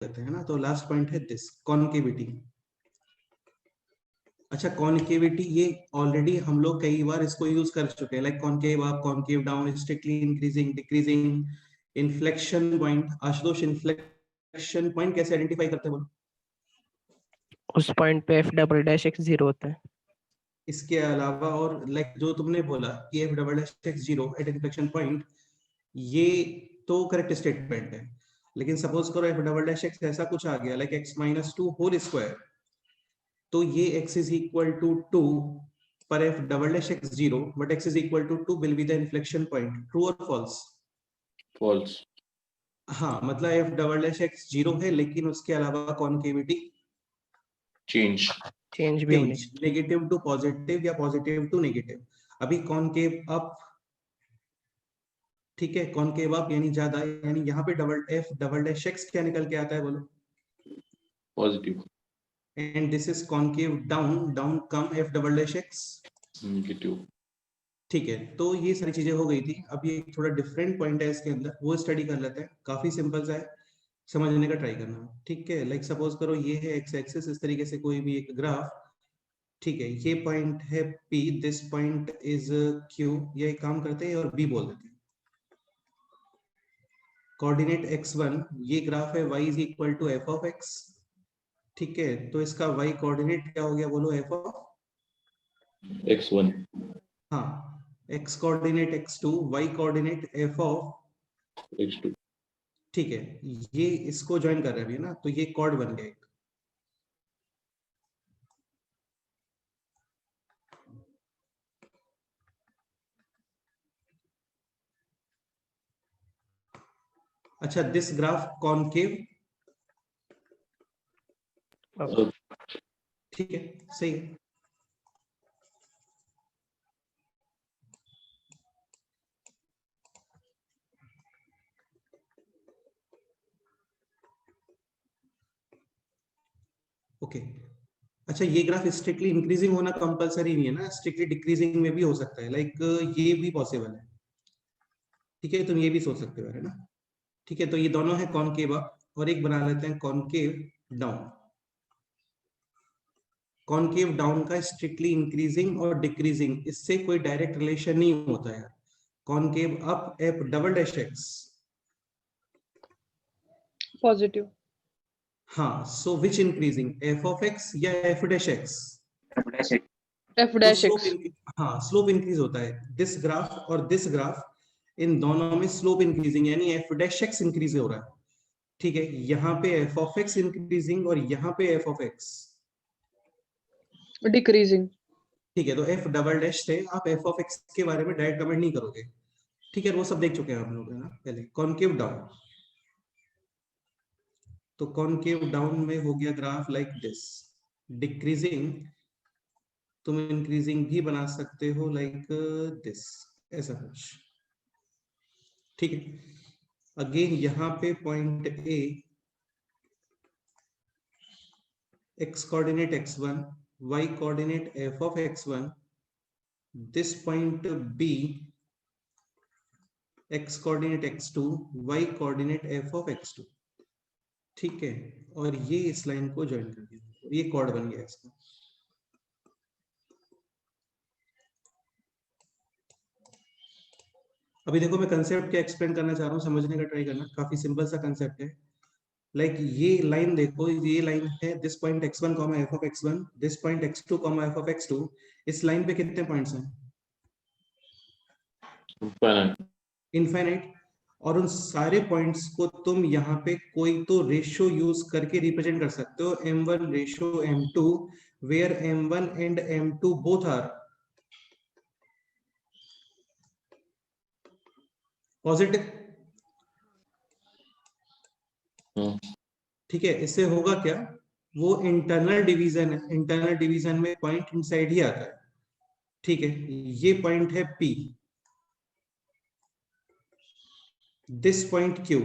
लेते हैं ना, तो लास्ट पॉइंट है दिस कॉन्केविटी। अच्छा, कॉन्केविटी ये ऑलरेडी हम लोग कई बार इसको यूज कर चुके हैं, like concave up, concave down, strictly increasing, decreasing, inflection point. Ashutosh, inflection point कैसे आइडेंटिफाई करते हैं बोलो? उस पॉइंट पे f डबल डैश x 0 होता है। इसके अलावा और लाइक जो तुमने बोला कि f double dash x 0 at inflection point, ये तो करेक्ट स्टेटमेंट है, लेकिन सपोज करो f डबल डैश x ऐसा कुछ आ गया लाइक x माइनस 2 होल स्क्वायर, तो ये x इज इक्वल टू 2 पर f double dash x 0 but x is equal to 2 will be the inflection point. True और फॉल्स? फॉल्स। हाँ, मतलब f डबल डैश x 0 है, लेकिन उसके अलावा कॉन्केविटी चेंज भी होनी चेंज, नेगेटिव टू पॉजिटिव या पॉजिटिव टू नेगेटिव। अभी कॉन्केव अप, ठीक है, कॉन्केव अप यानी ज्यादा, यानी यहाँ पे double f double dash x क्या निकल के आता है बोलो? Positive. And this is concave down, down calm f double dash x negative. ठीक है, तो ये सारी चीजें हो गई थी। अब ये थोड़ा डिफरेंट पॉइंट है इसके अंदर, वो स्टडी कर लेते हैं। काफी सिंपल सा है, समझने का ट्राई करना, ठीक है। लाइक सपोज करो ये है एक्स एक्सिस, इस तरीके से कोई भी एक ग्राफ, ठीक है, ये पॉइंट है P, this point is Q। ये एक काम करते हैं और B बोल देते हैं। कोऑर्डिनेट x1, ये ग्राफ है y is equal to f of x, ठीक है, तो इसका y कोऑर्डिनेट क्या हो गया बोलो? f of x1। हाँ, x coordinate x2, y coordinate f of x2। ठीक है, ये इसको ज्वाइन कर रहे हैं ना, तो ये कॉर्ड बन गया एक। अच्छा, दिस ग्राफ कॉनकेव, ठीक है, सही है। ओके, अच्छा, ये ग्राफ स्ट्रिक्टली इंक्रीजिंग होना कंपलसरी नहीं है ना, स्ट्रिक्टली डिक्रीजिंग में भी हो सकता है, लाइक ये भी पॉसिबल है, ठीक है, तुम ये भी सोच सकते हो, है ना। ठीक है, तो ये दोनों है कॉनकेव अप, और एक बना लेते हैं कॉनकेव डाउन। कॉनकेव डाउन का स्ट्रिक्टली इंक्रीजिंग और डिक्रीजिंग, इससे कोई डायरेक्ट रिलेशन नहीं होता है। Concave up F double dash x positive. हाँ, सो विच इंक्रीजिंग, एफ ऑफ एक्स या F dash x? F dash x. हाँ, स्लोप इंक्रीज होता है। दिस ग्राफ और दिस ग्राफ, इन दोनों में स्लोप इंक्रीजिंग, यानी एफ डैश एक्स इंक्रीज हो रहा है, ठीक है। यहाँ पे एफ ऑफ एक्स इंक्रीजिंग और यहाँ पे एफ ऑफ एक्स डिक्रीजिंग, ठीक है। तो एफ डबल डैश से आप एफ ऑफ एक्स के बारे में डायरेक्ट कमेंट नहीं करोगे, ठीक है, वो सब देख चुके हैं हम लोग, है ना, पहले। कॉनकेव डाउन, तो कॉनकेव डाउन में हो गया ग्राफ लाइक दिस, डिक्रीजिंग, तुम इंक्रीजिंग भी बना सकते हो लाइक दिस, ऐसा कुछ, ठीक है। अगेन यहाँ पे point A, x coordinate x1, y coordinate f of x1, this point B, x coordinate x2, y coordinate f of x2, ठीक है, और ये इस लाइन को ज्वाइन कर दिया, ये कॉर्ड बन गया इसका। अभी देखो, मैं कंसेप्ट क्या एक्सप्लेन करना चाह रहा हूँ, समझने का ट्राई करना, काफी सिंपल सा कंसेप्ट है। लाइक ये लाइन देखो, ये लाइन है this point x1 f of x1, this point x2 f of x2, इस लाइन पे कितने पॉइंट्स हैं? इनफाइनाइट। और उन सारे पॉइंट्स को तुम यहाँ पे कोई तो रेशियो यूज करके रिप्रेजेंट कर सकते हो, m1 ratio m2, where m1 and m2 both are positive, ठीक है। इससे होगा क्या, वो इंटरनल डिवीजन है, इंटरनल डिवीजन में पॉइंट इनसाइड ही आता है, ठीक है। ये पॉइंट है P, this point Q,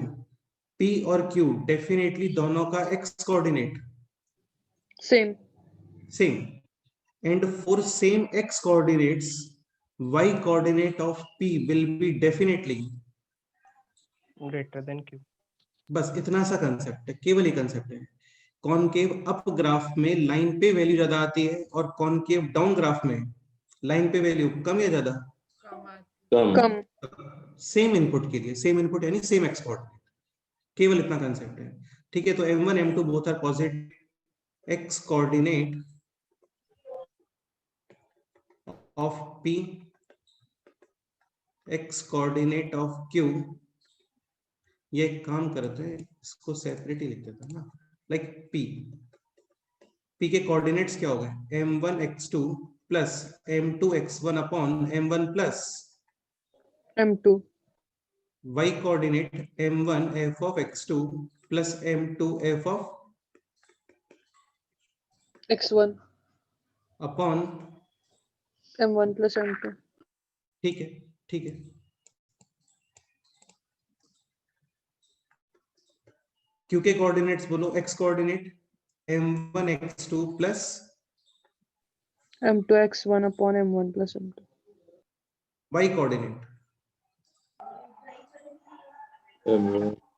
P और Q डेफिनेटली दोनों का x coordinate same, and for same x coordinates, y coordinate of P will be definitely greater than q। बस इतना सा कंसेप्ट है, केवल ये कंसेप्ट है। कॉनकेव अप ग्राफ में लाइन पे वैल्यू ज्यादा आती है और कॉनकेव डाउन ग्राफ में लाइन पे वैल्यू कम या ज्यादा? कम। कम। सेम इनपुट के लिए, सेम इनपुट यानी सेम एक्स कोऑर्डिनेट, केवल इतना कंसेप्ट है। ठीक है, तो m1 m2 both are positive, x coordinate of p, x coordinate of q, ये एक काम करते हैं, इसको सेपरेट ही लिख देते हैं ना, लाइक p के कोऑर्डिनेट्स क्या हो गए? m1 x2 plus m2 x1 upon m1 plus M2 y coordinate m1 f of x2 plus m2 f of X1 upon, M1 plus M2. ठीक है, ठीक है। क्यू के कोऑर्डिनेट्स बोलो, x coordinate m1 x2 plus M2 X1 upon M1 plus M2. y coordinate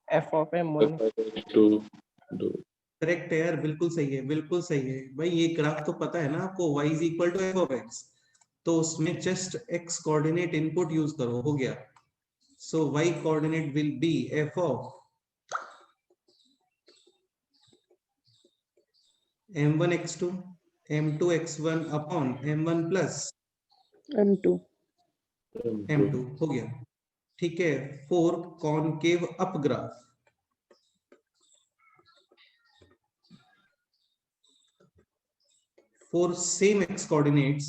f of m1 2 correct है यार, बिल्कुल सही है, बिल्कुल सही है भाई। ये ग्राफ तो पता है ना आपको, y is equal to f of x, तो उसमें just x coordinate input use करो, हो गया। So y coordinate will be f of m1 x2 m2 x1 upon m1 plus M2. m2, हो गया। ठीक है, for concave up graph, for same x coordinates,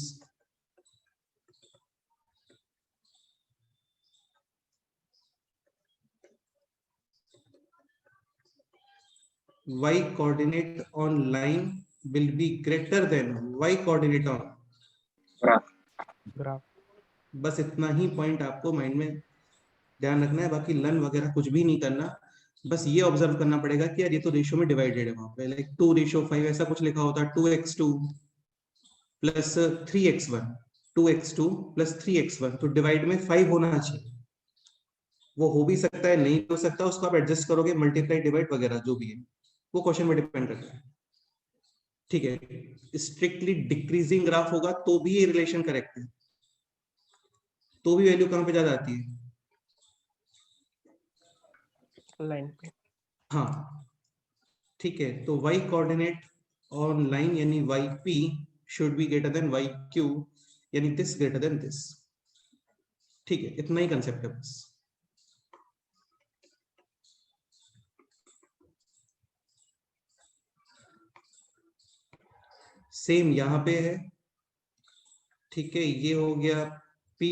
y coordinate on line will be greater than y coordinate on graph. बस इतना ही point आपको mind में ध्यान रखना है, बाकी लन वगैरह कुछ भी नहीं करना। बस ये ऑब्जर्व करना पड़ेगा कि यार ये तो रेशियो में डिवाइडेड है, वहां पे लाइक 2:5 ऐसा कुछ लिखा होता है, 2x2 plus 3x1, 2x2 plus 3x1, तो डिवाइड में 5 होना चाहिए। वो हो भी सकता है, नहीं हो सकता, उसको आप एडजस्ट करोगे, मल्टीप्लाई डिवाइड वगैरह जो भी है, वो क्वेश्चन में डिपेंड करता है। ठीक है, स्ट्रिक्टली डिक्रीजिंग ग्राफ होगा तो भी ये रिलेशन करेक्ट है, तो भी वैल्यू कहां पे ज्यादा आती है? लाइन पे। हाँ, ठीक है, तो y कोऑर्डिनेट ऑन लाइन यानी yp should be greater than yq, यानी दिस ग्रेटर देन दिस। ठीक है, इतना ही कंसेप्ट है बस। सेम यहां पे है, ठीक है, ये हो गया p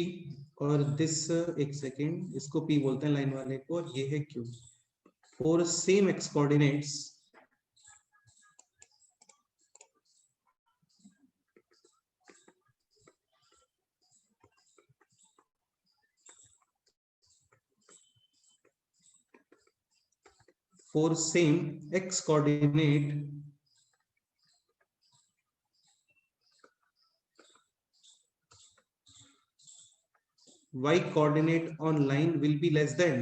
और दिस, एक सेकेंड, इसको p बोलते हैं लाइन वाले को, और ये है q। For same x coordinates, for same x coordinate, y coordinate on line will be less than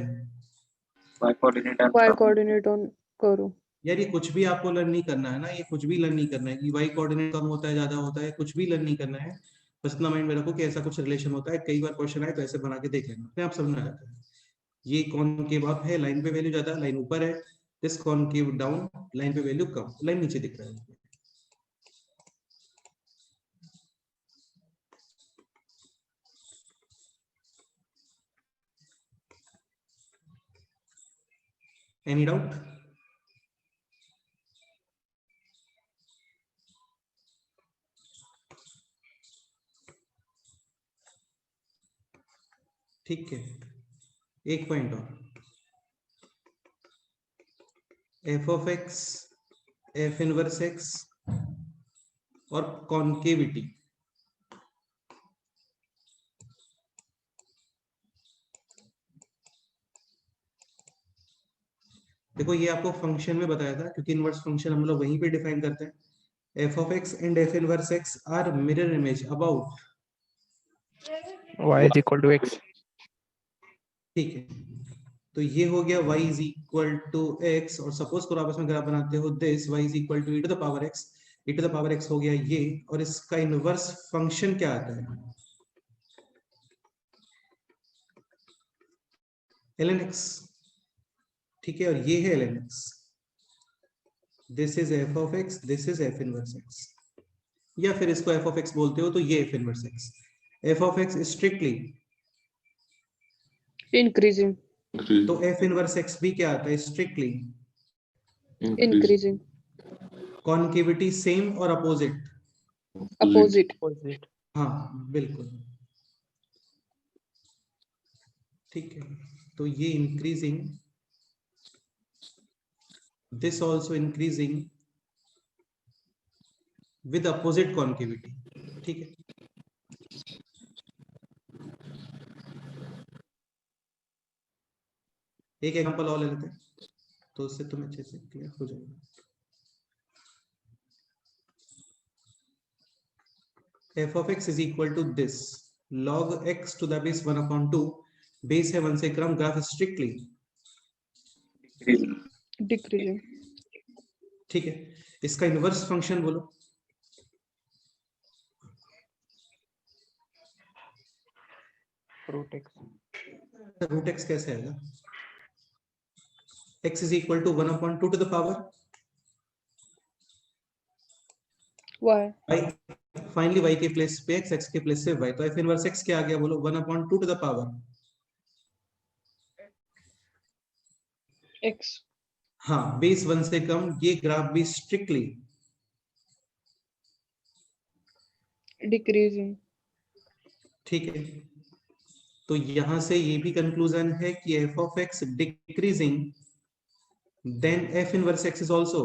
Y coordinate on करो। यार ये कुछ भी आपको लर्न नहीं करना है ना, ये कुछ भी लर्न नहीं करना है कि y कोऑर्डिनेट कम होता है ज्यादा होता है, कुछ भी लर्न नहीं करना है। बस इतना माइंड में रखो कि ऐसा कुछ रिलेशन होता है, कई बार क्वेश्चन आए तो ऐसे बना के देख लेना, अपने आप समझ में आ जाता है। ये कॉनकेव अप है, लाइन पे वैल्यू ज्यादा, लाइन ऊपर है, दिस कॉनकेव डाउन, लाइन पे वैल्यू कम, लाइन नीचे दिख रहा है। Any doubt? ठीक है, एक पॉइंट और, F of x, F inverse x और कॉनकेविटी। देखो ये आपको फंक्शन में बताया था, क्योंकि इनवर्स फंक्शन हम लोग वहीं पे डिफाइन करते हैं। F of x and f inverse x are mirror image about y is equal to x। ठीक है, तो ये हो गया y is equal to x, और सपोज करो आप इसमें ग्राफ बनाते हो this y is equal to e to the power x, e to the power x हो गया ये, और इसका इनवर्स फंक्शन क्या आता है, ln x, ठीक है, और ये है ln x, this is f of x, this is f inverse x, या फिर इसको f ऑफ x बोलते हो तो ये f inverse x, f of x strictly, increasing, तो f इनवर्स x भी क्या आता है, स्ट्रिक्टली इंक्रीजिंग, कॉन्केविटी सेम और अपोजिट, अपोजिट, Opposite. हाँ बिल्कुल, ठीक है, तो ये increasing, this also increasing with opposite concavity, ठीक है। एक एग्जांपल और ले लेते हैं तो उससे तुम्हें अच्छे से क्लियर हो जाएगा। f of x is equal to this log x to the base 1/2, base है 1 से क्रम, ग्राफ स्ट्रिक्टली डिक्रीजिंग, ठीक है। इसका इनवर्स फंक्शन बोलो, Root x. रूट एक्स कैसे आएगा, x is equal to 1/2 to the power y, y, finally y के प्लेस पे x, x के प्लेस से y, तो f इनवर्स x क्या आ गया बोलो, 1/2 टू द पावर, एक्स, हाँ बेस 1 से कम, ये ग्राफ भी स्ट्रिक्टली डिक्रीजिंग, ठीक है। तो यहां से ये भी कंक्लूजन है कि f of x decreasing, then f inverse x is also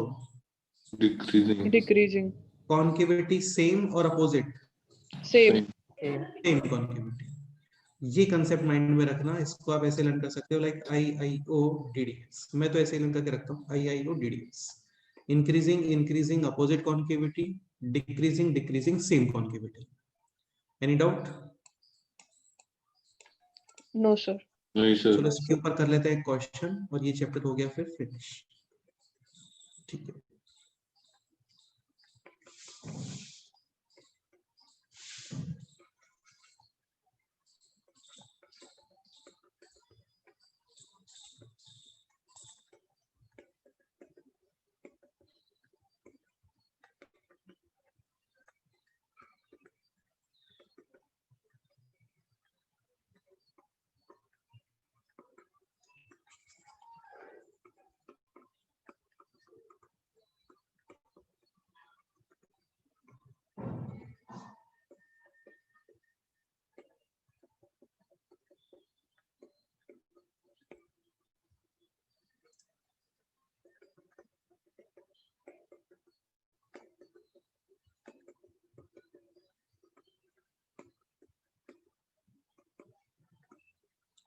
Decreasing. Decreasing, concavity same और opposite, same, Same. Same concavity, ये कंसेप्ट माइंड में रखना। इसको आप ऐसे लर्न कर सकते हो लाइक IIO DDX, मैं तो ऐसे लर्न करके रखता हूँ IIO DDX, increasing increasing opposite concavity, decreasing decreasing same concavity. Any doubt? No sir, नहीं सर. चलो इसके ऊपर कर लेते हैं क्वेश्चन, और ये चैप्टर हो गया फिर फिनिश, ठीक है।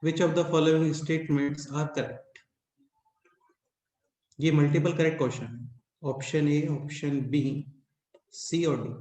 Which of the following statements are correct? ये मल्टीपल करेक्ट क्वेश्चन है, option A, option B, C और डी।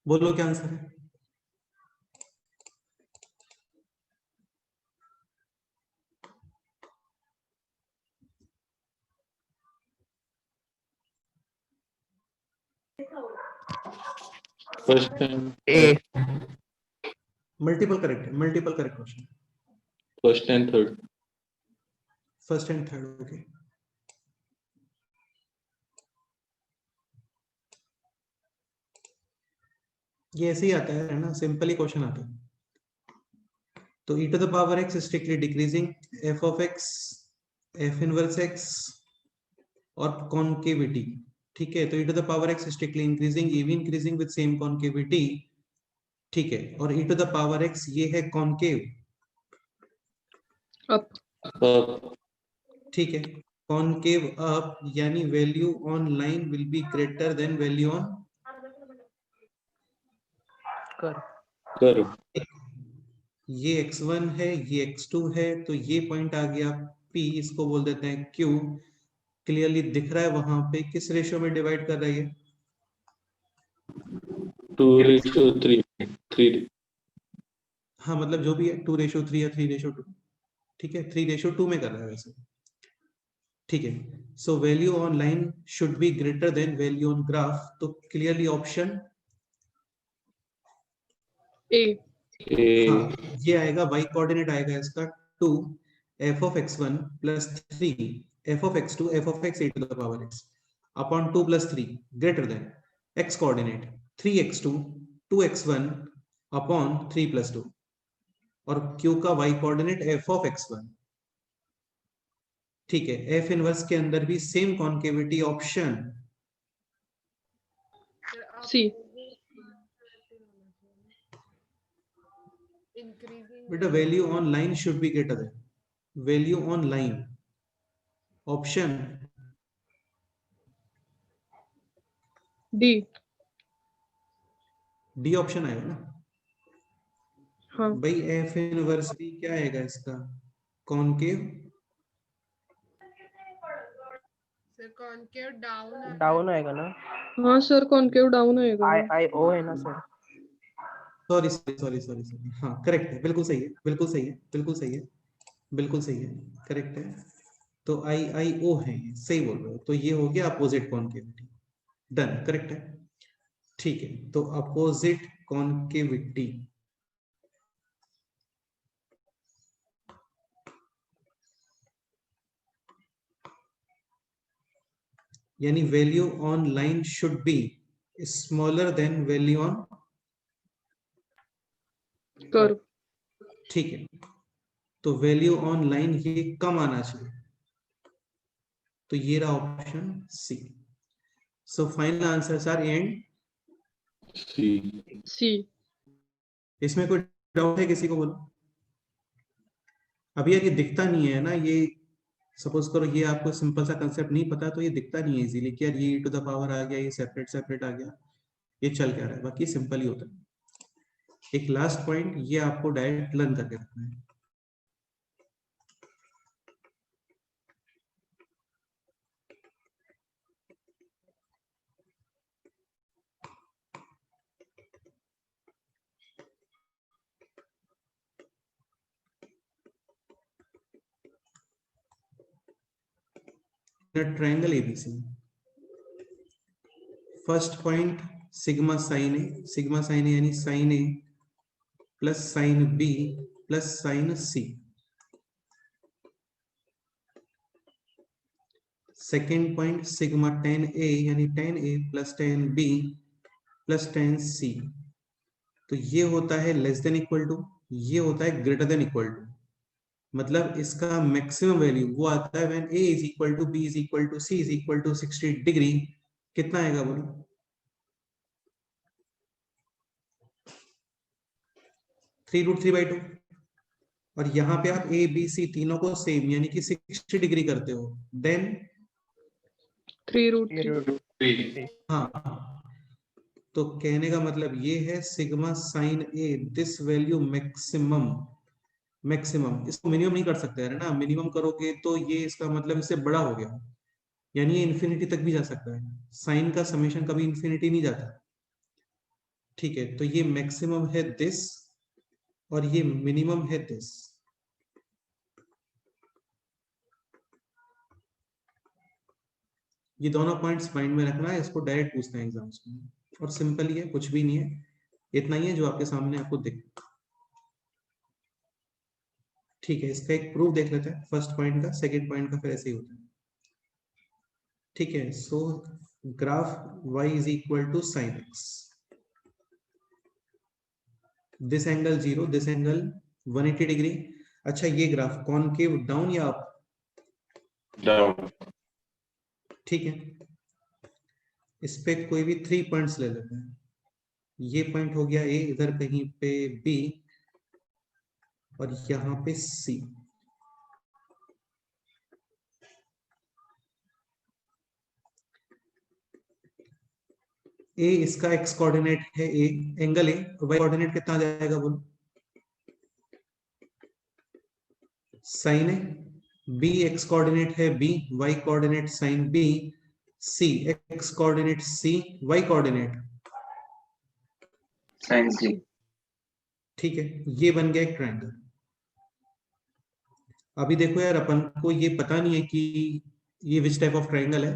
बोलो क्या आंसर है? First and A. Multiple correct है, multiple correct question, first and third. First and third. Okay, ये ऐसे ही आता है ना, सिंपल ही क्वेश्चन आता है. तो e to the power x strictly decreasing, f of x, f inverse x और कॉन्केविटी. ठीक है, तो e to the power x strictly increasing, ये भी इंक्रीजिंग विद सेम कॉन्केविटी. ठीक है, और e to the power x ये है कॉन्केव. Up. ठीक है, कॉन्केव अप, यानी value on line will be greater than value on कर. Curve. ये x1 है, ये x2 है, तो ये पॉइंट आ गया P, इसको बोल देते हैं Q. क्लियरली दिख रहा है वहां पे किस रेशियो में डिवाइड कर रही है? 2:3. 3. हाँ, मतलब जो भी है 2:3 या 3:2. ठीक है, 3:2 में कर रहा है वैसे. ठीक है, so value on line should be greater than value on graph. तो क्लियरली ऑप्शन A. हाँ, A. ये आएगा, y कोऑर्डिनेट आएगा इसका 2 f of x1 plus 3 f of x2 f of x e to the power x upon 2 plus 3 greater than x coordinate 3x2 2x1 upon 3 plus 2 और q का y coordinate f of x1. ठीक है, f inverse के अंदर भी same concavity option C. बेटा, value on line should be greater than value on line, option D. D option आएगा ना हाँ. भाई. एफ इनवर्स भी क्या आएगा इसका? Concave. Sir concave down down आएगा ना. हाँ सर, कॉन्केव डाउन आएगा. I O है ना sir. Sorry sorry sorry sorry, हाँ करेक्ट है, बिल्कुल सही है, बिल्कुल सही है, बिल्कुल सही है, बिल्कुल सही है, करेक्ट है. तो आई ओ है, ये सही बोल रहे हो. तो ये हो गया अपोजिट कॉन्केविटी. डन, करेक्ट है. ठीक है, तो अपोजिट कॉन्केविटी यानी value on line should be smaller than value on curve. ठीक है, तो वैल्यू ऑन लाइन ये कम आना चाहिए. तो ये रहा option C. So final answer are and C. C. इसमें कोई डाउट है किसी को? बोलो. अभी यार ये दिखता नहीं है ना, ये सपोज करो ये आपको सिंपल सा कंसेप्ट नहीं पता तो ये दिखता नहीं है इजीली कि यार ये टू द पावर आ गया, ये सेपरेट सेपरेट आ गया, ये चल क्या रहा है. बाकी सिंपल ही होता है. एक लास्ट पॉइंट, ये आपको डायरेक्ट लर्न करके रखना है. Triangle ABC, first point sigma sine A यानी sine A plus sine B plus sine C. Second point sigma tan A यानी tan A plus tan B plus tan C. तो ये होता है लेस देन इक्वल टू, ये होता है greater than equal to. मतलब इसका मैक्सिमम वैल्यू वो आता है when a is equal to b is equal to c is equal to 60 degree. कितना आएगा बोलो? 3√3/2. और यहाँ पे आप a b c तीनों को सेम यानी कि 60 डिग्री करते हो, देन 3√3. हाँ, तो कहने का मतलब ये है sigma sine A this value maximum, maximum इसको मिनिमम नहीं कर सकते है ना. मिनिमम करोगे तो ये इसका मतलब इससे बड़ा हो गया, यानी ये इन्फिनिटी तक भी जा सकता है. साइन का समेशन कभी इन्फिनिटी नहीं जाता. ठीक है, तो ये मैक्सिमम है दिस और ये मिनिमम है दिस. ये दोनों पॉइंट्स माइंड में रखना है, इसको डायरेक्ट पूछते हैं एग्जाम्स में, और सिंपल ही है, कुछ भी नहीं है, इतना ही है जो आपके सामने आपको दिख। ठीक है, इसका एक प्रूफ देख लेते हैं, फर्स्ट पॉइंट का, सेकंड पॉइंट का फिर ऐसे ही होता है। ठीक है, so graph y is equal to sine x, this angle 0, this angle 180 degree. अच्छा, ये ग्राफ कॉनकेव डाउन या अप? डाउन। ठीक है, इस पे कोई भी 3 पॉइंट्स ले लेते हैं। ये पॉइंट हो गया A, इधर कहीं पे B, और यहाँ पे C। A इसका x कोऑर्डिनेट है A, angle A, y coordinate कितना आ जाएगा बोलो? Sine A। B x coordinate है B, y coordinate sine B, C x coordinate C, y coordinate sine C. ठीक है, ये बन गया एक ट्रायंगल। अभी देखो यार, अपन को ये पता नहीं है कि ये विच टाइप ऑफ ट्रायंगल है,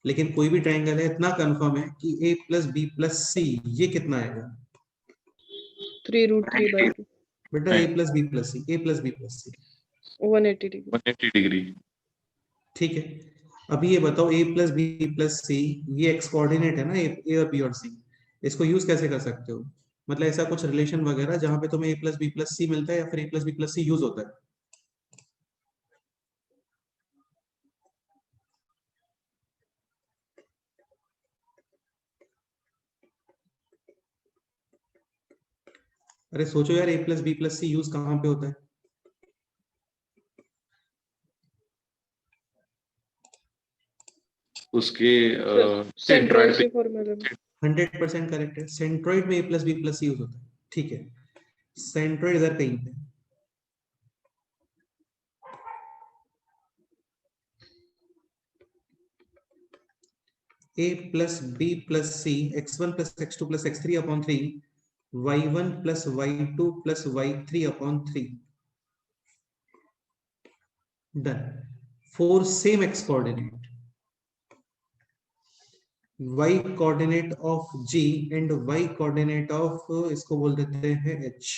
लेकिन कोई भी ट्रायंगल है, इतना कंफर्म है कि a plus B plus C, ये कितना आएगा 3√3/2 बेटा? a plus B plus C, a plus B plus C 180 degree. 180 degree. ठीक है, अभी ये बताओ a plus B plus C, ये x कोऑर्डिनेट है ना, a और b और c, इसको यूज कैसे कर सकते हो? मतलब ऐसा कुछ रिलेशन वगैरह जहां पे तुम्हें a plus B plus C मिलता है, या फिर a plus B plus C use होता है? अरे सोचो यार, a plus B plus C use कहां पे होता है? उसके सेंट्रॉइड सेंट्रॉइड के फॉर्मूले में 100% करेक्ट है, सेंट्रोइड में a plus B plus C use होता है। ठीक है, सेंट्रोइड इधर कहीं पे, a plus B plus C, x1 plus x2 plus x3 upon 3, y1 plus y2 plus y3 upon 3, done. For same x coordinate, y coordinate of g and y coordinate of, इसको बोल देते हैं h।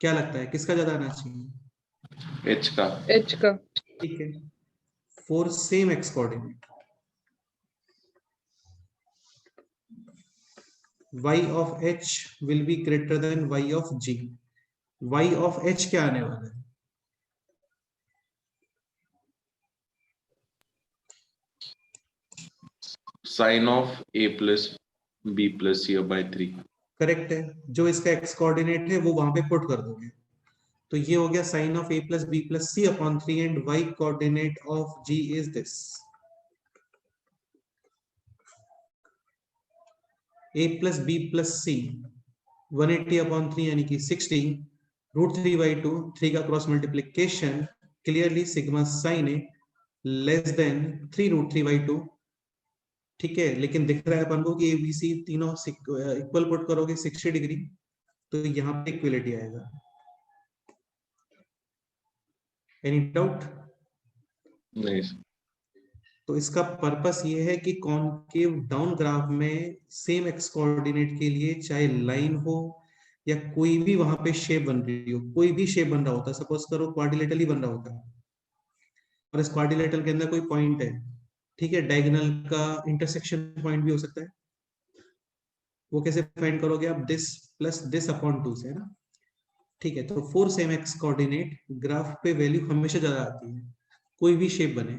क्या लगता है किसका ज्यादा आना चाहिए? एच का। H का। ठीक है, four same x coordinate, y of h will be greater than y of g। y of h क्या आने वाला है? Sine of a plus B plus C by 3। Correct है, जो इसका x कोऑर्डिनेट है वो वहां पे पुट कर दोगे, तो ये हो गया sine of a plus B plus C upon 3, and y coordinate of g is this, a plus B plus C 180 upon 3 यानी कि 60, √3/2, 3 का cross multiplication, clearly sigma sine A less than 3√3/2। ठीक है, लेकिन दिख रहा है अपन को कि ए बी सी तीनों इक्वल पुट करोगे 60 डिग्री, तो यहाँ पे इक्वलिटी आएगा। Any doubt? नहीं। तो इसका पर्पस ये है कि कॉनकेव डाउन ग्राफ में सेम एक्स कोऑर्डिनेट के लिए चाहे लाइन हो या कोई भी वहां पे शेप बन रही हो, कोई भी शेप बन रहा होता है, सपोज करो क्वाड्रिलेटरल ही बन रहा होता है, और इस क्वाड्रिलेटरल के अंदर कोई पॉइंट है, ठीक है, डायगोनल का इंटरसेक्शन पॉइंट भी हो सकता है, वो कैसे फाइंड करोगे आप? दिस प्लस दिस अपॉन 2 से, है ना? ठीक है, तो four same x coordinate graph पे वैल्यू हमेशा ज्यादा आती है, कोई भी शेप बने।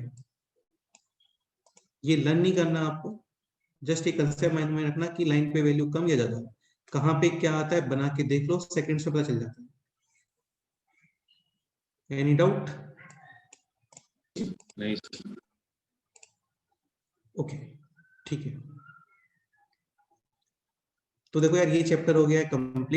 ये लर्न नहीं करना आपको, जस्ट एक कंसेप्ट माइंड में रखना कि लाइन पे वैल्यू कम या ज्यादा, कहां पे क्या आता है बना के देख लो, सेकंड्स में पता चल जाता है। Any doubt? नहीं। ओके, ठीक है, तो देखो यार, ये चैप्टर हो गया है कंप्लीट।